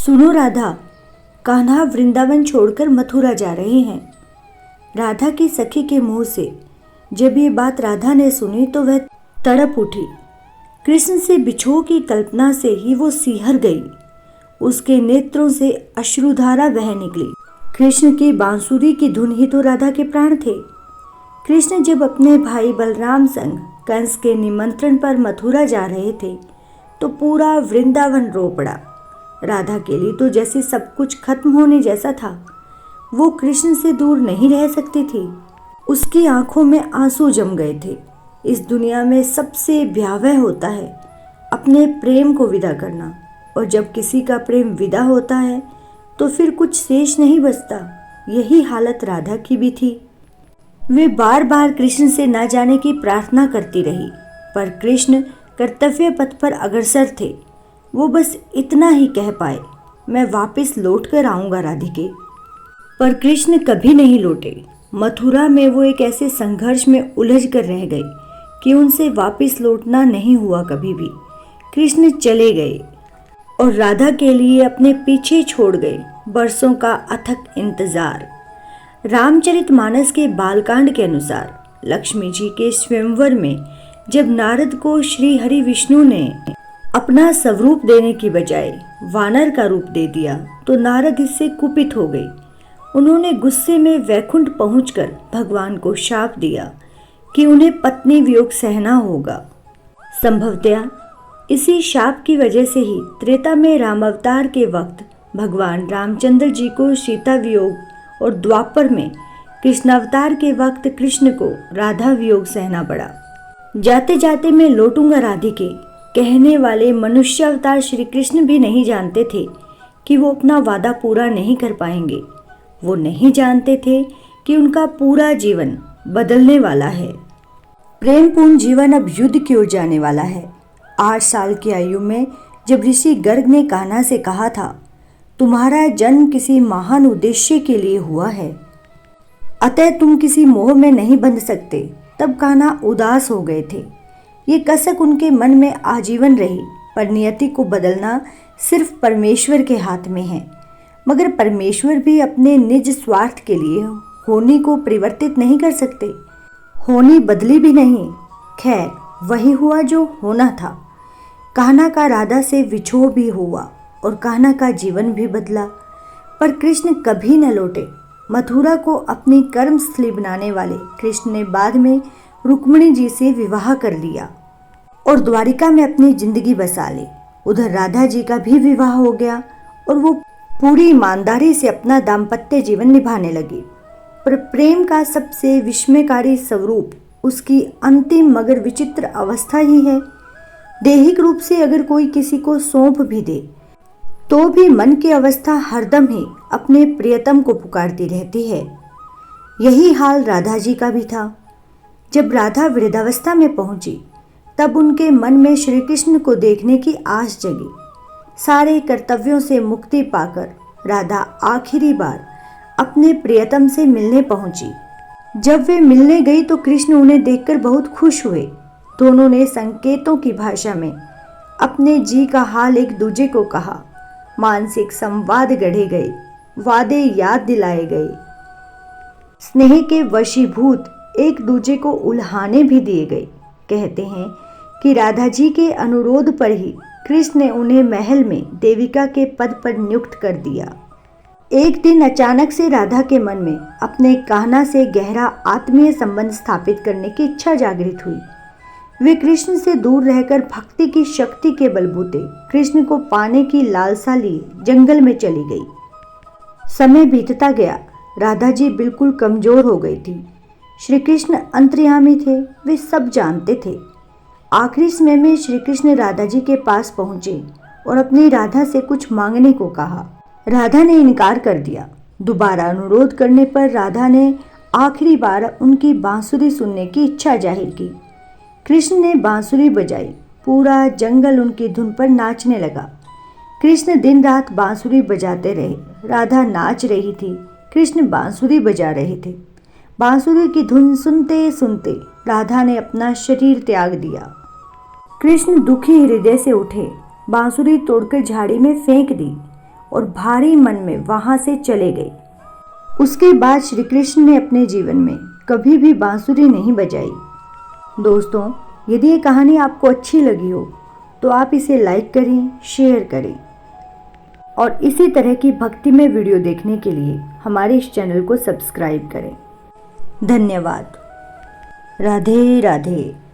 सुनो राधा, कान्हा वृंदावन छोड़कर मथुरा जा रहे हैं। राधा की सखी के मुंह से जब ये बात राधा ने सुनी तो वह तड़प उठी। कृष्ण से बिछोह की कल्पना से ही वो सिहर गई। उसके नेत्रों से अश्रुधारा बह निकली। कृष्ण की बांसुरी की धुन ही तो राधा के प्राण थे। कृष्ण जब अपने भाई बलराम संग कंस के निमंत्रण पर मथुरा जा रहे थे तो पूरा वृंदावन रो पड़ा। राधा के लिए तो जैसे सब कुछ खत्म होने जैसा था। वो कृष्ण से दूर नहीं रह सकती थी। उसकी आंखों में आंसू जम गए थे। इस दुनिया में सबसे भयावह होता है अपने प्रेम को विदा करना, और जब किसी का प्रेम विदा होता है तो फिर कुछ शेष नहीं बचता। यही हालत राधा की भी थी। वे बार बार कृष्ण से न जाने की प्रार्थना करती रही, पर कृष्ण कर्तव्य पथ पर अग्रसर थे। वो बस इतना ही कह पाए, मैं वापस लौट कर आऊँगा राधिके। पर कृष्ण कभी नहीं लौटे। मथुरा में वो एक ऐसे संघर्ष में उलझ कर रह गए कि उनसे वापस लौटना नहीं हुआ कभी भी। कृष्ण चले गए और राधा के लिए अपने पीछे छोड़ गए बरसों का अथक इंतजार। रामचरितमानस के बालकांड के अनुसार लक्ष्मी जी के स्वयंवर में जब नारद को श्री हरि विष्णु ने अपना स्वरूप देने की बजाय वानर का रूप दे दिया तो नारद इससे कुपित हो गए। उन्होंने गुस्से में वैकुंठ पहुंचकर भगवान को शाप दिया कि उन्हें पत्नी वियोग सहना होगा। संभवतया इसी शाप की वजह से ही त्रेता में राम अवतार के वक्त भगवान रामचंद्र जी को सीता वियोग और द्वापर में कृष्णावतार के वक्त कृष्ण को राधा वियोग सहना पड़ा। जाते जाते मैं लौटूंगा राधिके कहने वाले मनुष्य अवतार श्री कृष्ण भी नहीं जानते थे कि वो अपना वादा पूरा नहीं कर पाएंगे। वो नहीं जानते थे कि उनका पूरा जीवन बदलने वाला है। प्रेमपूर्ण जीवन अब युद्ध की ओर जाने वाला है। 8 साल की आयु में जब ऋषि गर्ग ने कान्हा से कहा था, तुम्हारा जन्म किसी महान उद्देश्य के लिए हुआ है, अतः तुम किसी मोह में नहीं बंध सकते, तब कान्हा उदास हो गए थे। ये कसक उनके मन में आजीवन रही। पर नियति को बदलना सिर्फ परमेश्वर के हाथ में है, मगर परमेश्वर भी अपने निज स्वार्थ के लिए होनी को परिवर्तित नहीं कर सकते। होनी बदली भी नहीं। खैर, वही हुआ जो होना था। कान्हा का राधा से विछोह भी हुआ और कान्हा का जीवन भी बदला। पर कृष्ण कभी न लौटे। मथुरा को अपनी कर्मस्थली बनाने वाले कृष्ण ने बाद में रुक्मिणी जी से विवाह कर लिया और द्वारिका में अपनी जिंदगी बसा ली। उधर राधा जी का भी विवाह हो गया और वो पूरी ईमानदारी से अपना दाम्पत्य जीवन निभाने लगी। पर प्रेम का सबसे विस्मयकारी स्वरूप उसकी अंतिम मगर विचित्र अवस्था ही है। दैहिक रूप से अगर कोई किसी को सौंप भी दे तो भी मन की अवस्था हरदम ही अपने प्रियतम को पुकारती रहती है। यही हाल राधा जी का भी था। जब राधा वृद्धावस्था में पहुंची तब उनके मन में श्री कृष्ण को देखने की आस जगी। सारे कर्तव्यों से मुक्ति पाकर राधा आखिरी बार अपने प्रियतम से मिलने पहुंची। जब वे मिलने गई तो कृष्ण उन्हें देखकर बहुत खुश हुए। दोनों ने संकेतों की भाषा में अपने जी का हाल एक दूजे को कहा। मानसिक संवाद गढ़े गए, वादे याद दिलाए गए, स्नेह के वशीभूत एक दूजे को उल्हाने भी दिए गए। कहते हैं कि राधा जी के अनुरोध पर ही कृष्ण ने उन्हें महल में देविका के पद पर नियुक्त कर दिया। एक दिन अचानक से राधा के मन में अपने कान्हा से गहरा आत्मीय संबंध स्थापित करने की इच्छा जागृत हुई। वे कृष्ण से दूर रहकर भक्ति की शक्ति के बलबूते कृष्ण को पाने की लालसा लिए जंगल में चली गई। समय बीतता गया। राधा जी बिल्कुल कमजोर हो गई थी। श्री कृष्ण अंतर्यामी थे, वे सब जानते थे। आखिरी समय में श्री कृष्ण राधा जी के पास पहुंचे और अपनी राधा से कुछ मांगने को कहा। राधा ने इनकार कर दिया। दोबारा अनुरोध करने पर राधा ने आखिरी बार उनकी बांसुरी सुनने की इच्छा जाहिर की। कृष्ण ने बांसुरी बजाई। पूरा जंगल उनकी धुन पर नाचने लगा। कृष्ण दिन रात बांसुरी बजाते रहे। राधा नाच रही थी, कृष्ण बांसुरी बजा रहे थे। बांसुरी की धुन सुनते सुनते राधा ने अपना शरीर त्याग दिया। कृष्ण दुखी हृदय से उठे, बांसुरी तोड़कर झाड़ी में फेंक दी और भारी मन में वहां से चले गए। उसके बाद श्री कृष्ण ने अपने जीवन में कभी भी बांसुरी नहीं बजाई। दोस्तों, यदि ये कहानी आपको अच्छी लगी हो तो आप इसे लाइक करें, शेयर करें और इसी तरह की भक्तिमय वीडियो देखने के लिए हमारे इस चैनल को सब्सक्राइब करें। धन्यवाद। राधे राधे।